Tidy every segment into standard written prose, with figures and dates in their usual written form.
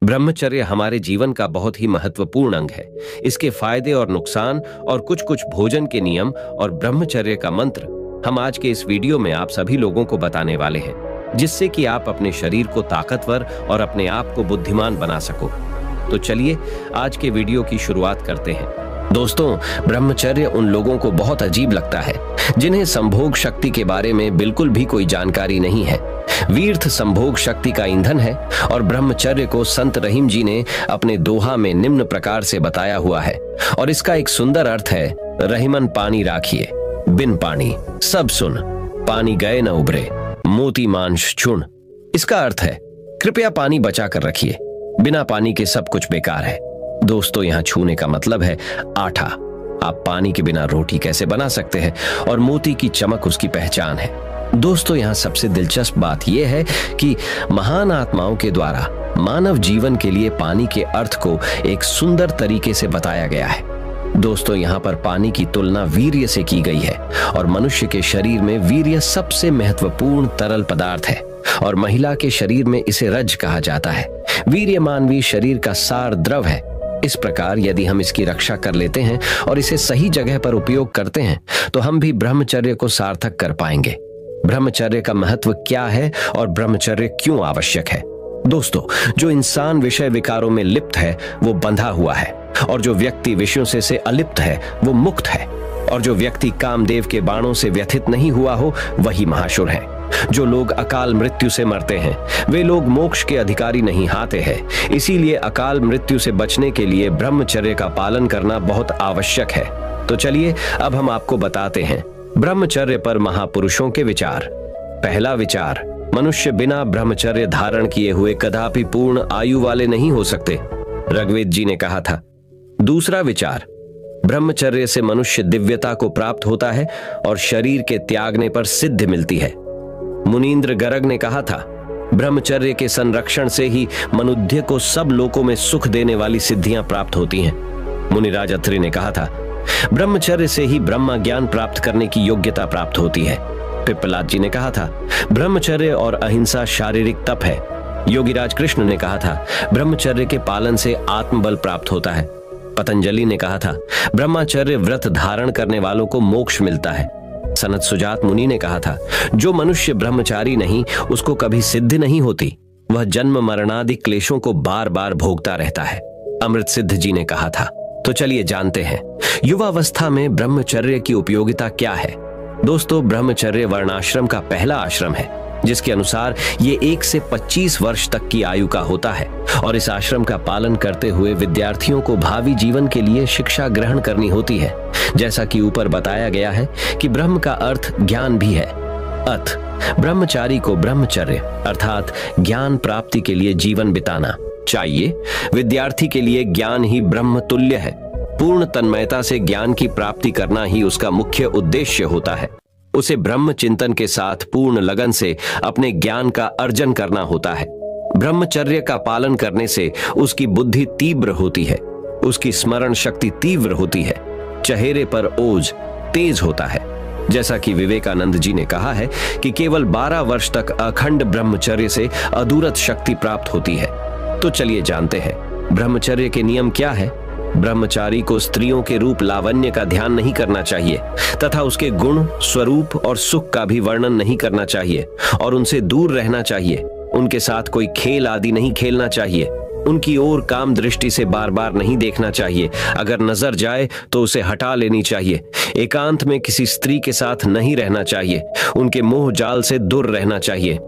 ब्रह्मचर्य हमारे जीवन का बहुत ही महत्वपूर्ण अंग है। इसके फायदे और नुकसान और कुछ कुछ भोजन के नियम और ब्रह्मचर्य का मंत्र हम आज के इस वीडियो में आप सभी लोगों को बताने वाले हैं, जिससे कि आप अपने शरीर को ताकतवर और अपने आप को बुद्धिमान बना सको। तो चलिए आज के वीडियो की शुरुआत करते हैं। दोस्तों, ब्रह्मचर्य उन लोगों को बहुत अजीब लगता है जिन्हें संभोग शक्ति के बारे में बिल्कुल भी कोई जानकारी नहीं है। वीर्थ संभोग शक्ति का ईंधन है और ब्रह्मचर्य को संत रहीम जी ने अपने दोहा में निम्न प्रकार से बताया हुआ है और इसका एक सुंदर अर्थ है, रहीमन पानी राखिए, बिन पानी सब सुन, पानी गए न उभरे, मोती मांस चुन। इसका अर्थ है कृपया पानी बचा कर रखिए, बिना पानी के सब कुछ बेकार है। दोस्तों, यहाँ छूने का मतलब है आटा। आप पानी के बिना रोटी कैसे बना सकते हैं और मोती की चमक उसकी पहचान है। दोस्तों, यहाँ सबसे दिलचस्प बात यह है कि महान आत्माओं के द्वारा मानव जीवन के लिए पानी के अर्थ को एक सुंदर तरीके से बताया गया है। दोस्तों, यहाँ पर पानी की तुलना वीर्य से की गई है और मनुष्य के शरीर में वीर्य सबसे महत्वपूर्ण तरल पदार्थ है और महिला के शरीर में इसे रज कहा जाता है। वीर्य मानवीय शरीर का सार द्रव है। इस प्रकार यदि हम इसकी रक्षा कर लेते हैं और इसे सही जगह पर उपयोग करते हैं तो हम भी ब्रह्मचर्य को सार्थक कर पाएंगे। ब्रह्मचर्य का महत्व क्या है और ब्रह्मचर्य क्यों आवश्यक है? दोस्तों, जो इंसान विषय विकारों में लिप्त है वो बंधा हुआ है और जो व्यक्ति विषयों से अलिप्त है वो मुक्त है और जो व्यक्ति कामदेव के बाणों से व्यथित नहीं हुआ हो वही महाशुर है। जो लोग अकाल मृत्यु से मरते हैं वे लोग मोक्ष के अधिकारी नहीं हाते हैं। इसीलिए अकाल मृत्यु से बचने के लिए ब्रह्मचर्य का पालन करना बहुत आवश्यक है। तो चलिए अब हम आपको बताते हैं ब्रह्मचर्य पर महापुरुषों के विचार। पहला विचार, मनुष्य बिना ब्रह्मचर्य धारण किए हुए कदापि पूर्ण आयु वाले नहीं हो सकते, ऋग्वेद जी ने कहा था। दूसरा विचार, ब्रह्मचर्य से मनुष्य दिव्यता को प्राप्त होता है और शरीर के त्यागने पर सिद्धि मिलती है। मुनीन्द्र गर्ग ने कहा था, ब्रह्मचर्य के संरक्षण से ही मनुष्य को सब लोकों में सुख देने वाली सिद्धियां प्राप्त होती हैं। मुनिराज अत्रि ने कहा था, ब्रह्मचर्य से ही ब्रह्म ज्ञान प्राप्त करने की योग्यता प्राप्त होती है। पिप्पलाद जी ने कहा था, ब्रह्मचर्य और अहिंसा शारीरिक तप है। योगीराज कृष्ण ने कहा था, ब्रह्मचर्य के पालन से आत्मबल प्राप्त होता है। पतंजलि ने कहा था, ब्रह्मचर्य व्रत धारण करने वालों को मोक्ष मिलता है। सनत सुजात मुनि ने कहा था, जो मनुष्य ब्रह्मचारी नहीं उसको कभी सिद्धि नहीं होती, वह जन्म मरणादि क्लेशों को बार बार भोगता रहता है। अमृत सिद्ध जी ने कहा था। तो चलिए जानते हैं युवावस्था में ब्रह्मचर्य की उपयोगिता क्या है। दोस्तों, ब्रह्मचर्य वर्णाश्रम का पहला आश्रम है जिसके अनुसार ये 1 से 25 वर्ष तक की आयु का होता है और इस आश्रम का पालन करते हुए विद्यार्थियों को भावी जीवन के लिए शिक्षा ग्रहण करनी होती है। जैसा कि ऊपर बताया गया है कि ब्रह्म का अर्थ ज्ञान भी है। अत ब्रह्मचारी को ब्रह्मचर्य अर्थात ज्ञान प्राप्ति के लिए जीवन बिताना चाहिए। विद्यार्थी के लिए ज्ञान ही ब्रह्म तुल्य है। पूर्ण तन्मयता से ज्ञान की प्राप्ति करना ही उसका मुख्य उद्देश्य होता है। उसे ब्रह्म चिंतन के साथ पूर्ण लगन से अपने ज्ञान का अर्जन करना होता है। ब्रह्मचर्य का पालन करने से उसकी बुद्धि तीव्र होती है, उसकी स्मरण शक्ति तीव्र होती है, चेहरे पर ओज तेज होता है। जैसा कि विवेकानंद जी ने कहा है कि केवल 12 वर्ष तक अखंड ब्रह्मचर्य से अदूरत शक्ति प्राप्त होती है। तो चलिए जानते हैं ब्रह्मचर्य के नियम क्या है। ब्रह्मचारी को स्त्रियों के रूप लावण्य का ध्यान नहीं करना चाहिए तथा उसके गुण, स्वरूप और सुख का भी वर्णन नहीं करना चाहिए और उनसे दूर रहना चाहिए। उनके साथ कोई खेल आदि नहीं खेलना चाहिए। उनकी ओर काम दृष्टि से बार बार नहीं देखना चाहिए। अगर नजर जाए तो उसे हटा लेनी चाहिए। एकांत में किसी स्त्री के साथ नहीं रहना चाहिए। उनके मोह जाल से दूर रहना चाहिए।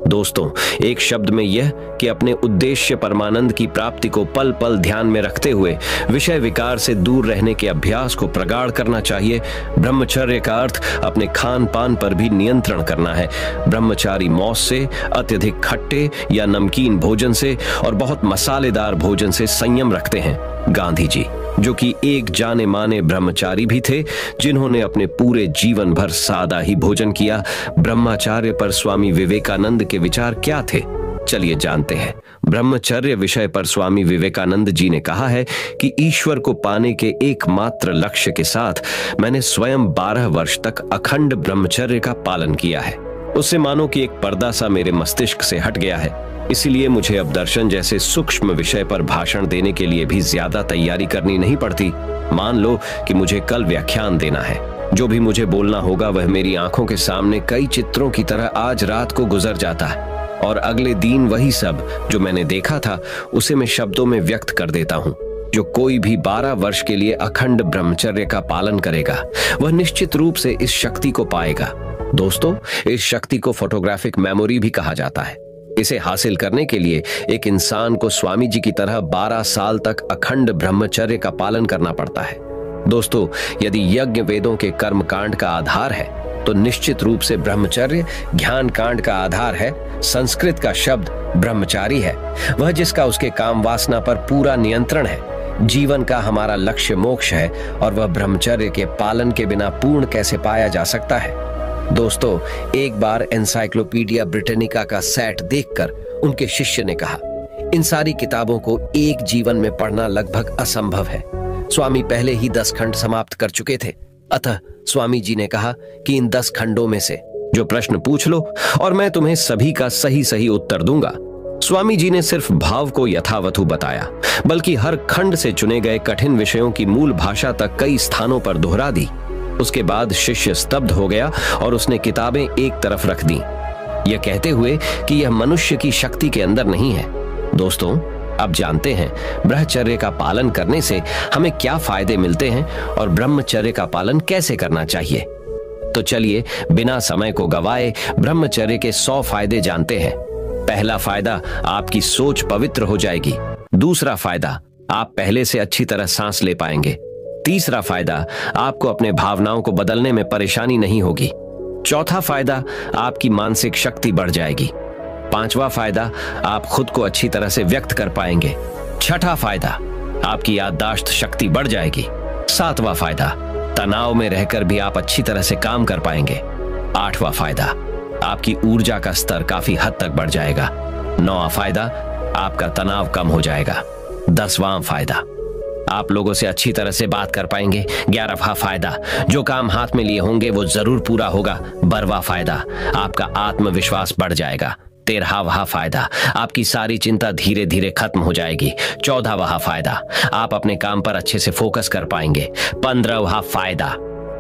दोस्तों, एक शब्द में यह कि अपने उद्देश्य परमानंद की प्राप्ति को पल पल ध्यान में रखते हुए विषय विकार से दूर रहने के अभ्यास को प्रगाढ़ करना चाहिए। ब्रह्मचर्य का अर्थ अपने खान पान पर भी नियंत्रण करना है। ब्रह्मचारी मौस से, अत्यधिक खट्टे या नमकीन भोजन से और बहुत मसालेदार भोजन से संयम रखते हैं। गांधी जी, जो कि एक जाने माने ब्रह्मचारी भी थे, जिन्होंने अपने पूरे जीवन भर सादा ही भोजन किया। ब्रह्मचर्य पर स्वामी विवेकानंद के विचार क्या थे? चलिए जानते हैं। ब्रह्मचर्य विषय पर स्वामी विवेकानंद जी ने कहा है कि ईश्वर को पाने के एकमात्र लक्ष्य के साथ मैंने स्वयं 12 वर्ष तक अखंड ब्रह्मचर्य का पालन किया है। उससे मानो कि एक पर्दा सा मेरे मस्तिष्क से हट गया है। इसीलिए मुझे अब दर्शन जैसे सूक्ष्म विषय पर भाषण देने के लिए भी ज्यादा तैयारी करनी नहीं पड़ती। मान लो कि मुझे कल व्याख्यान देना है, जो भी मुझे बोलना होगा वह मेरी आंखों के सामने कई चित्रों की तरह आज रात को गुजर जाता है, और अगले दिन वही सब जो मैंने देखा था उसे मैं शब्दों में व्यक्त कर देता हूँ। जो कोई भी 12 वर्ष के लिए अखंड ब्रह्मचर्य का पालन करेगा वह निश्चित रूप से इस शक्ति को पाएगा। दोस्तों, इस शक्ति को फोटोग्राफिक मेमोरी भी कहा जाता है। इसे हासिल करने के लिए एक इंसान को स्वामी जी की तरह 12 साल तक अखंड ब्रह्मचर्य का पालन करना पड़ता है। दोस्तों, यदि यज्ञ वेदों के कर्म कांड का आधार है तो निश्चित रूप से ब्रह्मचर्य ज्ञान कांड का आधार है। संस्कृत का शब्द ब्रह्मचारी है, वह जिसका उसके काम वासना पर पूरा नियंत्रण है। जीवन का हमारा लक्ष्य मोक्ष है, और वह ब्रह्मचर्य के पालन के बिना पूर्ण कैसे पाया जा सकता है। दोस्तों, एक बार एनसाइक्लोपीडिया ब्रिटानिका का सेट देखकर उनके शिष्य ने कहा, इन सारी किताबों को एक जीवन में पढ़ना लगभग असंभव है। स्वामी पहले ही 10 खंड समाप्त कर चुके थे। अतः स्वामी जी ने कहा कि इन 10 खंडों में से जो प्रश्न पूछ लो और मैं तुम्हें सभी का सही सही उत्तर दूंगा। स्वामी जी ने सिर्फ भाव को यथावथु बताया, बल्कि हर खंड से चुने गए कठिन विषयों की मूल भाषा तक कई स्थानों पर दोहरा दी। उसके बाद शिष्य स्तब्ध हो गया और उसने किताबें एक तरफ रख दी, यह कहते हुए कि यह मनुष्य की शक्ति के अंदर नहीं है। दोस्तों, अब जानते हैं ब्रह्मचर्य का पालन करने से हमें क्या फायदे मिलते हैं और ब्रह्मचर्य का पालन कैसे करना चाहिए। तो चलिए बिना समय को गवाए ब्रह्मचर्य के 100 फायदे जानते हैं। पहला फायदा, आपकी सोच पवित्र हो जाएगी। दूसरा फायदा, आप पहले से अच्छी तरह सांस ले पाएंगे। तीसरा फायदा, आपको अपने भावनाओं को बदलने में परेशानी नहीं होगी। चौथा फायदा, आपकी मानसिक शक्ति बढ़ जाएगी। पांचवा फायदा, आप खुद को अच्छी तरह से व्यक्त कर पाएंगे। छठा फायदा, आपकी याददाश्त शक्ति बढ़ जाएगी। सातवां फायदा, तनाव में रहकर भी आप अच्छी तरह से काम कर पाएंगे। आठवां फायदा, आपकी ऊर्जा का स्तर काफी हद तक बढ़ जाएगा। नौवां फायदा, आपका तनाव कम हो जाएगा। 10वां फायदा, आप लोगों से अच्छी तरह से बात कर पाएंगे। 11वां फायदा, जो काम हाथ में लिए होंगे वो जरूर पूरा होगा। 12वां फायदा, आपका आत्मविश्वास बढ़ जाएगा। 13वां फायदा, आपकी सारी चिंता धीरे धीरे खत्म हो जाएगी। 14वां फायदा, आप अपने काम पर अच्छे से फोकस कर पाएंगे। 15वां फायदा,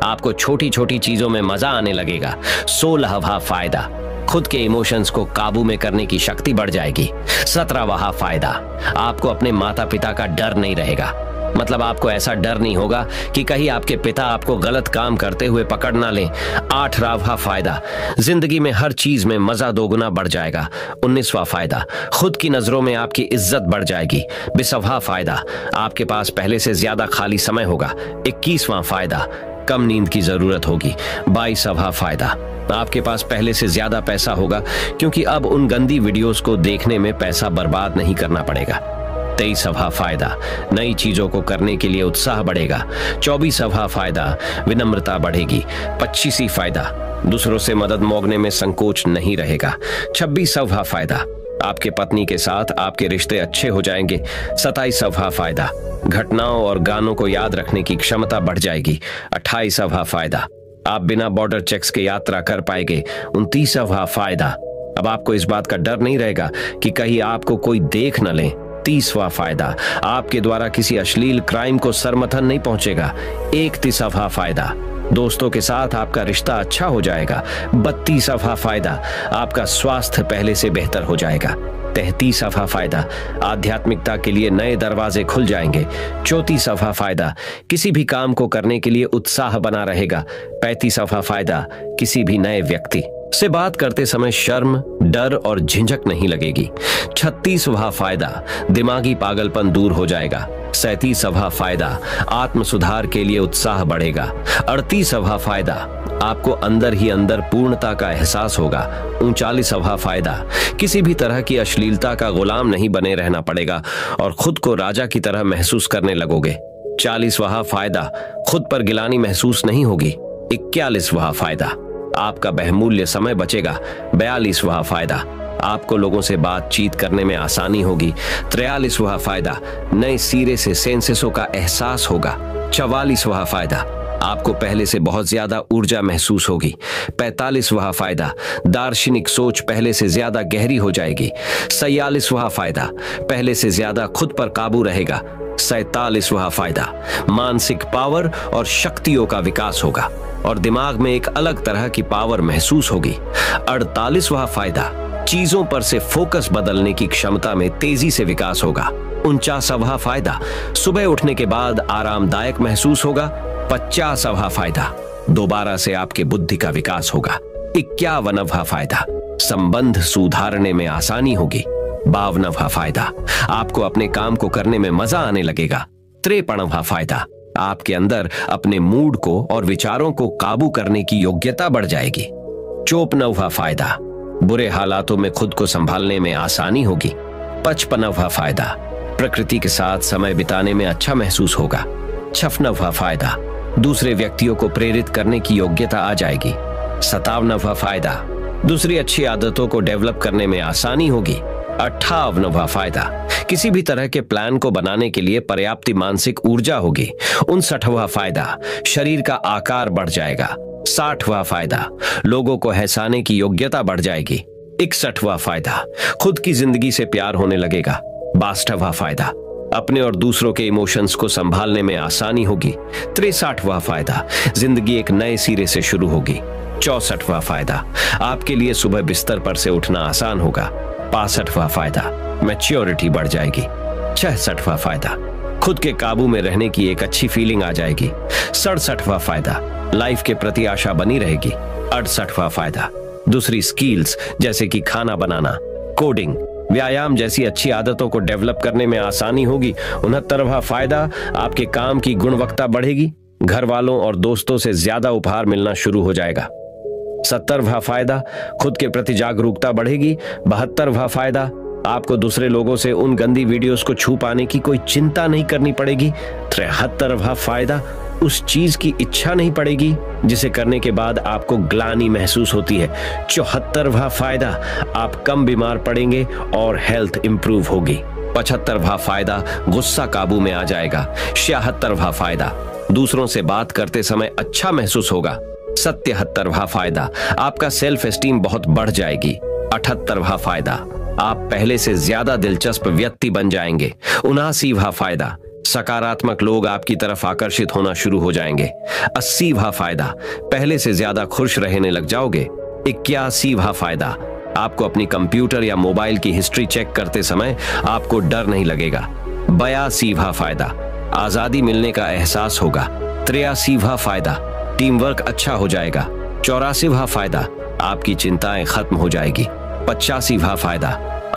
आपको छोटी छोटी चीजों में मजा आने लगेगा। 16वां फायदा, खुद के इमोशंस को काबू में करने की शक्ति बढ़ जाएगी। 17वां फायदा, आपको अपने माता पिता का डर नहीं रहेगा। मतलब आपको ऐसा डर नहीं होगा कि कहीं आपके पिता आपको गलत काम करते हुए पकड़ ना लें। 18वां फायदा, जिंदगी में हर चीज में मजा दोगुना बढ़ जाएगा। 19वां फायदा, खुद की नजरों में आपकी इज्जत बढ़ जाएगी। 20वां फायदा, आपके पास पहले से ज्यादा खाली समय होगा। 21वां फायदा, कम नींद की जरूरत होगी। 22वां फायदा, आपके पास पहले से ज्यादा पैसा होगा, क्योंकि अब उन गंदी वीडियोस को देखने में पैसा बर्बाद नहीं करना पड़ेगा। 23वां फायदा, नई चीजों को करने के लिए उत्साह बढ़ेगा। 24वां फायदा, विनम्रता बढ़ेगी। 25वां फायदा, दूसरों से मदद मांगने में संकोच नहीं रहेगा। 26वां फायदा, आपके पत्नी के साथ आपके रिश्ते अच्छे हो जाएंगे। 27वां फायदा, घटनाओं और गानों को याद रखने की क्षमता बढ़ जाएगी। 28वां फायदा, आप बिना बॉर्डर चेक्स के यात्रा कर पाएंगे। 29वां फायदा, अब आपको इस बात का डर नहीं रहेगा कि कहीं आपको कोई देख न ले। 30वां फायदा, आपके द्वारा किसी अश्लील क्राइम को सरमथन नहीं पहुंचेगा। 31वां फायदा, दोस्तों के साथ आपका रिश्ता अच्छा हो जाएगा। 32वां फायदा, आपका स्वास्थ्य पहले से बेहतर हो जाएगा। 33वां फायदा, आध्यात्मिकता के लिए नए दरवाजे खुल जाएंगे। 34वां फायदा, किसी भी काम को करने के लिए उत्साह बना रहेगा। 35वां फायदा, किसी भी नए व्यक्ति से बात करते समय शर्म, डर और झिझक नहीं लगेगी। 36वां फायदा, दिमागी पागलपन दूर हो जाएगा। 37वां फायदा, आत्म सुधार के लिए उत्साह बढ़ेगा। 38वां फायदा, आपको अंदर ही अंदर पूर्णता का एहसास होगा। 39वां फायदा, किसी भी तरह की अश्लीलता का गुलाम नहीं बने रहना पड़ेगा और खुद को राजा की तरह महसूस करने लगोगे। 40वां फायदा, खुद पर गिलानी महसूस नहीं होगी। 41वां फायदा, आपका बहुमूल्य समय बचेगा। 42वां फायदा, आपको लोगों से बातचीत करने में आसानी होगी। 43वां फायदा, नए सिरे से सेंसेसों का एहसास होगा। 44वां फायदा, आपको पहले से बहुत ज्यादा ऊर्जा महसूस होगी। 45वां फायदा, दार्शनिक सोच पहले से ज्यादा गहरी हो जाएगी। 46वां फायदा, पहले से ज्यादा खुद पर काबू रहेगा। 47वां फायदा, मानसिक पावर और शक्तियों का विकास होगा और दिमाग में एक अलग तरह की पावर महसूस होगी। 48वां फायदा, चीजों पर से फोकस बदलने की क्षमता में तेजी से विकास होगा। 49वां फायदा, सुबह उठने के बाद आरामदायक महसूस होगा। 50वां फायदा, दोबारा से आपके बुद्धि का विकास होगा। 51वां फायदा, संबंध सुधारने में आसानी होगी। 52वां फायदा, आपको अपने काम को करने में मजा आने लगेगा। 53वां फायदा, आपके अंदर अपने मूड को और विचारों को काबू करने की योग्यता बढ़ जाएगी। 54वां फायदा, बुरे हालातों में खुद को संभालने में आसानी होगी। 55वां फायदा, प्रकृति के साथ समय बिताने में अच्छा महसूस होगा। 56वां फायदा, दूसरे व्यक्तियों को प्रेरित करने की योग्यता आ जाएगी। 57वां फायदा, दूसरी अच्छी आदतों को डेवलप करने में आसानी होगी। 58वां फायदा, किसी भी तरह के प्लान को बनाने के लिए पर्याप्त मानसिक ऊर्जा होगी। 59वां फायदा, शरीर का आकार बढ़ जाएगा। 60वां फायदा, लोगों को हंसाने की योग्यता बढ़ जाएगी। 61वां फायदा, खुद की जिंदगी से प्यार होने लगेगा। 62वां फायदा, अपने और दूसरों के इमोशंस को संभालने में आसानी होगी। 63वां फायदा, जिंदगी एक नए सिरे से शुरू होगी। 64वां फायदा, आपके लिए सुबह बिस्तर पर से उठना आसान होगा। 65वां फायदा, मैच्योरिटी बढ़ जाएगी। 66वां फायदा, खुद के काबू में रहने की एक अच्छी फीलिंग आ जाएगी। 67वां फायदा, लाइफ के प्रति आशा बनी रहेगी। 68वां फायदा, दूसरी स्किल्स जैसे कि खाना बनाना, कोडिंग, व्यायाम जैसी अच्छी आदतों को डेवलप करने में आसानी होगी। 69वां फायदा, आपके काम की गुणवत्ता बढ़ेगी। घर वालों और दोस्तों से ज्यादा उपहार मिलना शुरू हो जाएगा। 70वां फायदा, खुद के प्रति जागरूकता बढ़ेगी। 72वां फायदा, आपको दूसरे लोगों से उन गंदी वीडियोस को छू पाने की कोई चिंता नहीं करनी पड़ेगी। 73वां फायदा, उस चीज की इच्छा नहीं पड़ेगी जिसे करने के बाद आपको ग्लानि महसूस होती है। 74वां फायदा, आप कम बीमार पड़ेंगे और हेल्थ इंप्रूव होगी। 75वां फायदा, गुस्सा काबू में आ जाएगा। 76वां फायदा, दूसरों से बात करते समय अच्छा महसूस होगा। 77वां फायदा, आपका सेल्फ एस्टीम बहुत बढ़ जाएगी। 78वां फायदा, आप पहले से ज्यादा दिलचस्प व्यक्ति बन जाएंगे। 79वां फायदा, सकारात्मक लोग आपकी तरफ आकर्षित होना शुरू हो जाएंगे। 80वां फायदा, पहले से ज्यादा खुश रहने लग जाओगे। 81वां फायदा, आपको अपनी कंप्यूटर या मोबाइल की हिस्ट्री चेक करते समय आपको डर नहीं लगेगा। 82वां फायदा, आजादी मिलने का एहसास होगा। 83वां फायदा, टीम वर्क अच्छा हो जाएगा। 84वां फायदा, आपकी चिंताएं खत्म हो जाएगी। 85वां फायदा,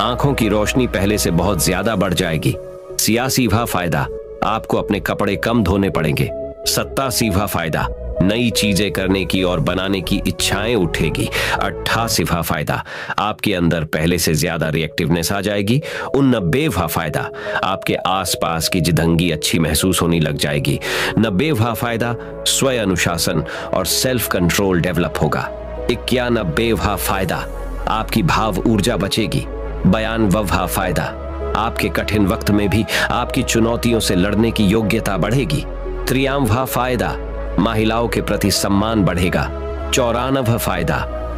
आंखों की रोशनी पहले से बहुत ज्यादा बढ़ जाएगी। 86वां फायदा, आपको अपने कपड़े कम धोने पड़ेंगे। 87वां फायदा, नई चीजें करने की और बनाने की इच्छाएं उठेगी। 88वां फायदा, आपके अंदर पहले से ज्यादा रिएक्टिवनेस आ जाएगी। 89वां फायदा, आपके आसपास की जिदंगी अच्छी महसूस होने लग जाएगी। 90वां फायदा, स्वयं अनुशासन और सेल्फ कंट्रोल डेवलप होगा। 91वां फायदा, आपकी भाव ऊर्जा बचेगी। 92वां फायदा, आपके कठिन वक्त में भी आपकी चुनौतियों से लड़ने की योग्यता बढ़ेगी। 93वां फायदा, महिलाओं के प्रति सम्मान बढ़ेगा। 94वां फायदा,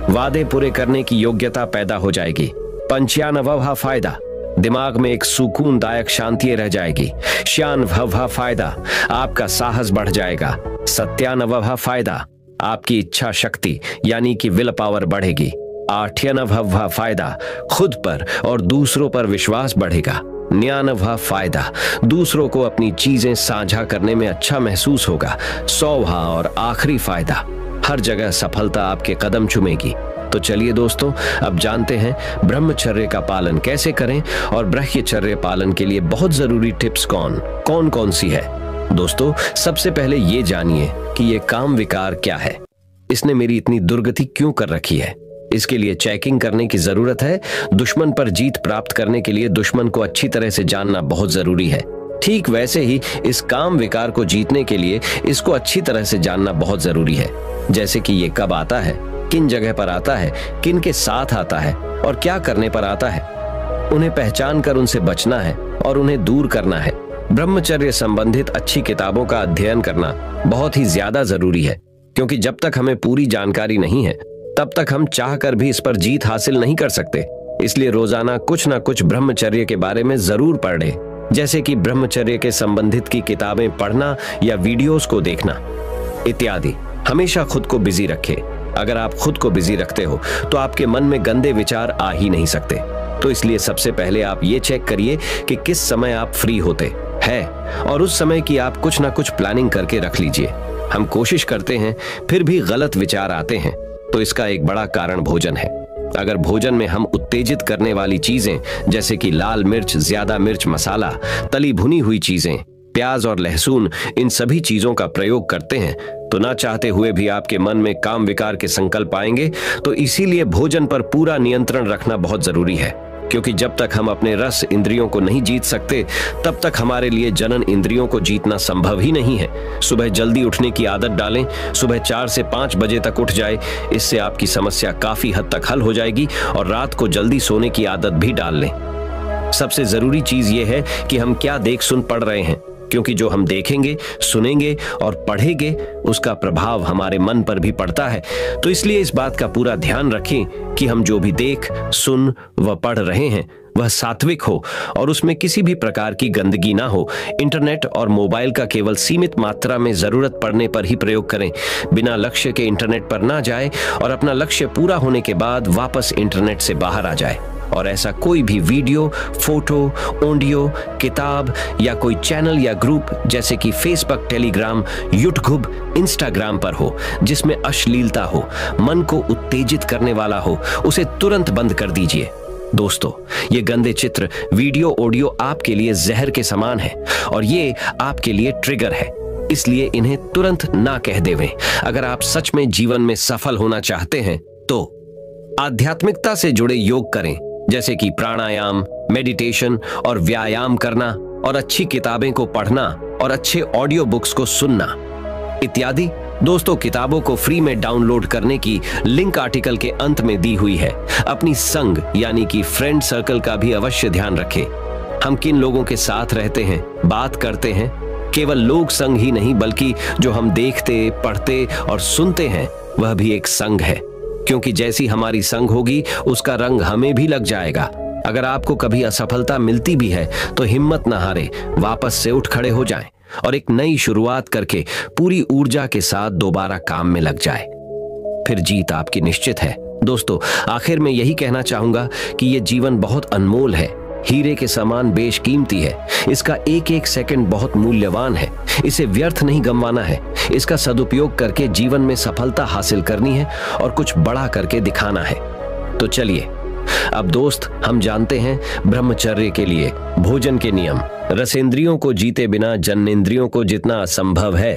वादे पूरे करने की योग्यता पैदा हो जाएगी। 95वां फायदा, दिमाग में एक सुकूनदायक शांति रह जाएगी। 96वां फायदा, आपका साहस बढ़ जाएगा। 97वां फायदा, आपकी इच्छा शक्ति यानी कि विल पावर बढ़ेगी। 98वां फायदा, खुद पर और दूसरों पर विश्वास बढ़ेगा। 99वां फायदा, दूसरों को अपनी चीजें साझा करने में अच्छा महसूस होगा। 100वां और आखिरी फायदा, हर जगह सफलता आपके कदम चूमेगी। तो चलिए दोस्तों, अब जानते हैं ब्रह्मचर्य का पालन कैसे करें और ब्रह्मचर्य पालन के लिए बहुत जरूरी टिप्स कौन कौन सी है। दोस्तों, सबसे पहले ये जानिए कि ये काम विकार क्या है, इसने मेरी इतनी दुर्गति क्यों कर रखी है। इसके लिए चेकिंग करने की जरूरत है। दुश्मन पर जीत प्राप्त करने के लिए दुश्मन को अच्छी तरह से जानना बहुत जरूरी है। ठीक वैसे ही इस काम विकार को जीतने के लिए इसको अच्छी तरह से जानना बहुत जरूरी है। जैसे कि ये कब आता है, किन जगह पर आता है, किन के साथ आता है और क्या करने पर आता है। उन्हें पहचान कर उनसे बचना है और उन्हें दूर करना है। ब्रह्मचर्य संबंधित अच्छी किताबों का अध्ययन करना बहुत ही ज्यादा जरूरी है, क्योंकि जब तक हमें पूरी जानकारी नहीं है तब तक हम चाहकर भी इस पर जीत हासिल नहीं कर सकते। इसलिए रोजाना कुछ ना कुछ ब्रह्मचर्य के बारे में जरूर पढ़ें, जैसे कि ब्रह्मचर्य के संबंधित की किताबें पढ़ना या वीडियोस को देखना इत्यादि। हमेशा खुद को बिजी रखें। अगर आप खुद को बिजी रखते हो तो आपके मन में गंदे विचार आ ही नहीं सकते। तो इसलिए सबसे पहले आप ये चेक करिए कि किस समय आप फ्री होते हैं और उस समय की आप कुछ ना कुछ प्लानिंग करके रख लीजिए। हम कोशिश करते हैं फिर भी गलत विचार आते हैं, तो इसका एक बड़ा कारण भोजन है। अगर भोजन में हम उत्तेजित करने वाली चीजें जैसे कि लाल मिर्च, ज्यादा मिर्च मसाला, तली भुनी हुई चीजें, प्याज और लहसुन, इन सभी चीजों का प्रयोग करते हैं तो ना चाहते हुए भी आपके मन में काम विकार के संकल्प आएंगे। तो इसीलिए भोजन पर पूरा नियंत्रण रखना बहुत जरूरी है, क्योंकि जब तक हम अपने रस इंद्रियों को नहीं जीत सकते तब तक हमारे लिए जनन इंद्रियों को जीतना संभव ही नहीं है। सुबह जल्दी उठने की आदत डालें, सुबह 4 से 5 बजे तक उठ जाए। इससे आपकी समस्या काफी हद तक हल हो जाएगी और रात को जल्दी सोने की आदत भी डाल लें। सबसे जरूरी चीज यह है कि हम क्या देख सुन पढ़ रहे हैं, क्योंकि जो हम देखेंगे, सुनेंगे और पढ़ेंगे उसका प्रभाव हमारे मन पर भी पड़ता है। तो इसलिए इस बात का पूरा ध्यान रखें कि हम जो भी देख, सुन व पढ़ रहे हैं वह सात्विक हो और उसमें किसी भी प्रकार की गंदगी ना हो। इंटरनेट और मोबाइल का केवल सीमित मात्रा में जरूरत पड़ने पर ही प्रयोग करें। बिना लक्ष्य के इंटरनेट पर ना जाए और अपना लक्ष्य पूरा होने के बाद वापस इंटरनेट से बाहर आ जाए। और ऐसा कोई भी वीडियो, फोटो, ऑडियो, किताब या कोई चैनल या ग्रुप जैसे कि फेसबुक, टेलीग्राम, यूट्यूब, इंस्टाग्राम पर हो जिसमें अश्लीलता हो, मन को उत्तेजित करने वाला हो, उसे तुरंत बंद कर दीजिए। दोस्तों, ये गंदे चित्र, वीडियो, ऑडियो आपके लिए जहर के समान है और ये आपके लिए ट्रिगर है। इसलिए इन्हें तुरंत ना कह देवें। अगर आप सच में जीवन में सफल होना चाहते हैं तो आध्यात्मिकता से जुड़े योग करें, जैसे कि प्राणायाम, मेडिटेशन और व्यायाम करना, और अच्छी किताबें को पढ़ना और अच्छे ऑडियो बुक्स को सुनना इत्यादि। दोस्तों, किताबों को फ्री में डाउनलोड करने की लिंक आर्टिकल के अंत में दी हुई है। अपनी संग यानी कि फ्रेंड सर्कल का भी अवश्य ध्यान रखें। हम किन लोगों के साथ रहते हैं, बात करते हैं, केवल लोग संग ही नहीं बल्कि जो हम देखते, पढ़ते और सुनते हैं वह भी एक संग है, क्योंकि जैसी हमारी संग होगी उसका रंग हमें भी लग जाएगा। अगर आपको कभी असफलता मिलती भी है तो हिम्मत न हारे, वापस से उठ खड़े हो जाएं और एक नई शुरुआत करके पूरी ऊर्जा के साथ दोबारा काम में लग जाए, फिर जीत आपकी निश्चित है। दोस्तों, आखिर में यही कहना चाहूंगा कि यह जीवन बहुत अनमोल है, हीरे के समान बेशकीमती है। इसका एक एक सेकंड बहुत मूल्यवान है। इसे व्यर्थ नहीं गंवाना है। इसका सदुपयोग करके जीवन में सफलता हासिल करनी है और कुछ बड़ा करके दिखाना है। तो चलिए अब दोस्त, हम जानते हैं ब्रह्मचर्य के लिए भोजन के नियम। रसेंद्रियों को जीते बिना जन्नेंद्रियों को जितना असंभव है।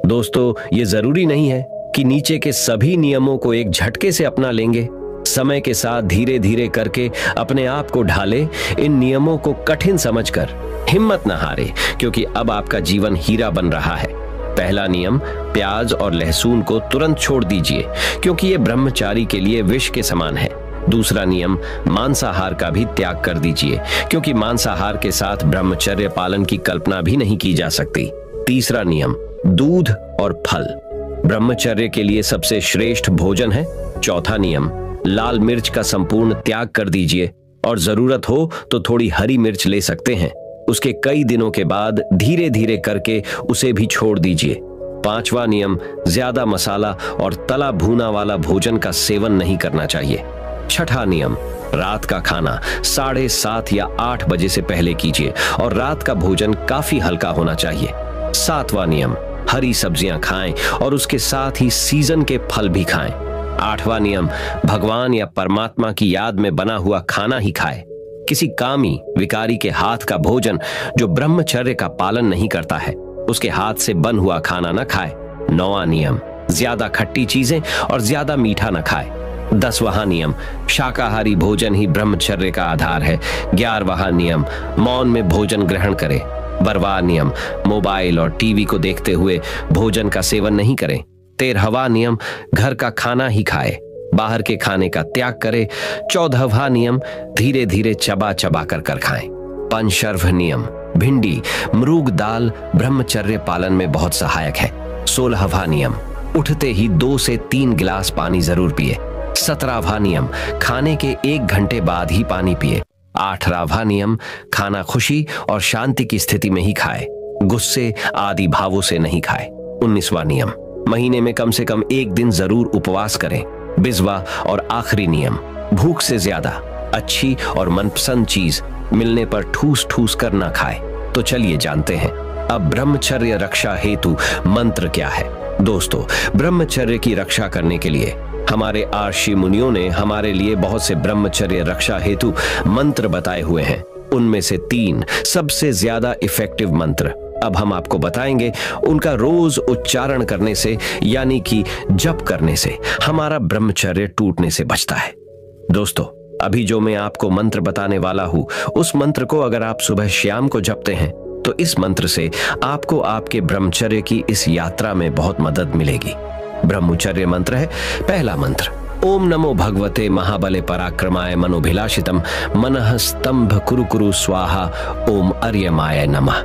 दोस्तों, ये जरूरी नहीं है कि नीचे के सभी नियमों को एक झटके से अपना लेंगे। समय के साथ धीरे धीरे करके अपने आप को ढाले। इन नियमों को कठिन समझकर हिम्मत न हारे, क्योंकि अब आपका जीवन हीरा बन रहा है। पहला नियम, प्याज और लहसुन को तुरंत छोड़ दीजिए, क्योंकि ये ब्रह्मचारी के लिए विष के समान है। दूसरा नियम, मांसाहार का भी त्याग कर दीजिए, क्योंकि मांसाहार के साथ ब्रह्मचर्य पालन की कल्पना भी नहीं की जा सकती। तीसरा नियम, दूध और फल ब्रह्मचर्य के लिए सबसे श्रेष्ठ भोजन है। चौथा नियम, लाल मिर्च का संपूर्ण त्याग कर दीजिए और जरूरत हो तो थोड़ी हरी मिर्च ले सकते हैं। उसके कई दिनों के बाद धीरे धीरे करके उसे भी छोड़ दीजिए। पांचवा नियम, ज्यादा मसाला और तला भुना वाला भोजन का सेवन नहीं करना चाहिए। छठा नियम, रात का खाना 7:30 या 8 बजे से पहले कीजिए और रात का भोजन काफी हल्का होना चाहिए। सातवां नियम, हरी सब्जियां खाएं और उसके साथ ही सीजन के फल भी खाएं। आठवां नियम, भगवान या परमात्मा की याद में बना हुआ खाना ही खाए। किसी कामी विकारी के हाथ का भोजन जो ब्रह्मचर्य का पालन नहीं करता है, उसके हाथ से बन हुआ खाना न खाए। नौवां नियम, ज्यादा खट्टी चीजें और ज्यादा मीठा न खाए। 10वां नियम, शाकाहारी भोजन ही ब्रह्मचर्य का आधार है। 11वां नियम, मौन में भोजन ग्रहण करें। 12वां नियम, मोबाइल और टीवी को देखते हुए भोजन का सेवन नहीं करें। 13वां नियम, घर का खाना ही खाए, बाहर के खाने का त्याग करे। 14वां नियम, धीरे धीरे चबा चबा कर खाएं। 15वां नियम, भिंडी, मृग दाल ब्रह्मचर्य पालन में बहुत सहायक है। 16वां नियम, उठते ही 2 से 3 गिलास पानी जरूर पिए। 17वां नियम, खाने के 1 घंटे बाद ही पानी पिए। 18वां नियम, खाना खुशी और शांति की स्थिति में ही खाए, गुस्से आदि भावों से नहीं खाए। 19वां नियम, महीने में कम से कम 1 दिन जरूर उपवास करें। 20वां और आखिरी नियम, भूख से ज्यादा अच्छी और मनपसंद चीज मिलने पर ठूस ठूस कर ना खाए। तो चलिए जानते हैं अब ब्रह्मचर्य रक्षा हेतु मंत्र क्या है। दोस्तों, ब्रह्मचर्य की रक्षा करने के लिए हमारे आर्षि मुनियों ने हमारे लिए बहुत से ब्रह्मचर्य रक्षा हेतु मंत्र बताए हुए हैं। उनमें से 3 सबसे ज्यादा इफेक्टिव मंत्र अब हम आपको बताएंगे। उनका रोज उच्चारण करने से यानी कि जप करने से हमारा ब्रह्मचर्य टूटने से बचता है। दोस्तों, अभी जो मैं आपको मंत्र बताने वाला हूं, उस मंत्र को अगर आप सुबह शाम को जपते हैं तो इस मंत्र से आपको आपके ब्रह्मचर्य की इस यात्रा में बहुत मदद मिलेगी। ब्रह्मचर्य मंत्र है। पहला मंत्र, ओम नमो भगवते महाबले पराक्रमाय मनोभिलाषितम मनः स्तंभ कुरु कुरु स्वाहा ओम अर्यमाय नमः।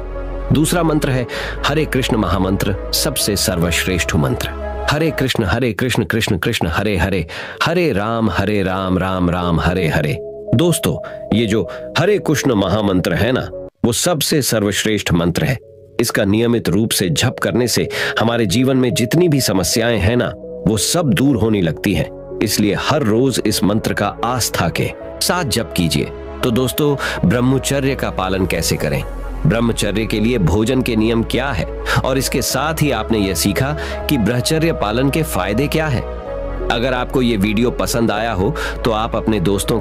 दूसरा मंत्र है हरे कृष्ण महामंत्र, सबसे सर्वश्रेष्ठ मंत्र। हरे कृष्ण कृष्ण कृष्ण हरे हरे, हरे राम राम राम हरे हरे। दोस्तों, ये जो हरे कृष्ण महामंत्र है ना, वो सबसे सर्वश्रेष्ठ मंत्र है। इसका नियमित रूप से जप करने से हमारे जीवन में जितनी भी समस्याएं हैं ना, वो सब दूर होने लगती हैं। इसलिए हर रोज इस मंत्र का आस्था के साथ जप कीजिए। तो दोस्तों, ब्रह्मचर्य का पालन कैसे करें, ब्रह्मचर्य के लिए भोजन के नियम क्या है, और इसके साथ ही आपने यह सीखा कि ब्रह्मचर्य पालन के फायदे क्या है। अगर आपको ये वीडियो पसंद आया हो तो आप अपने दोस्तों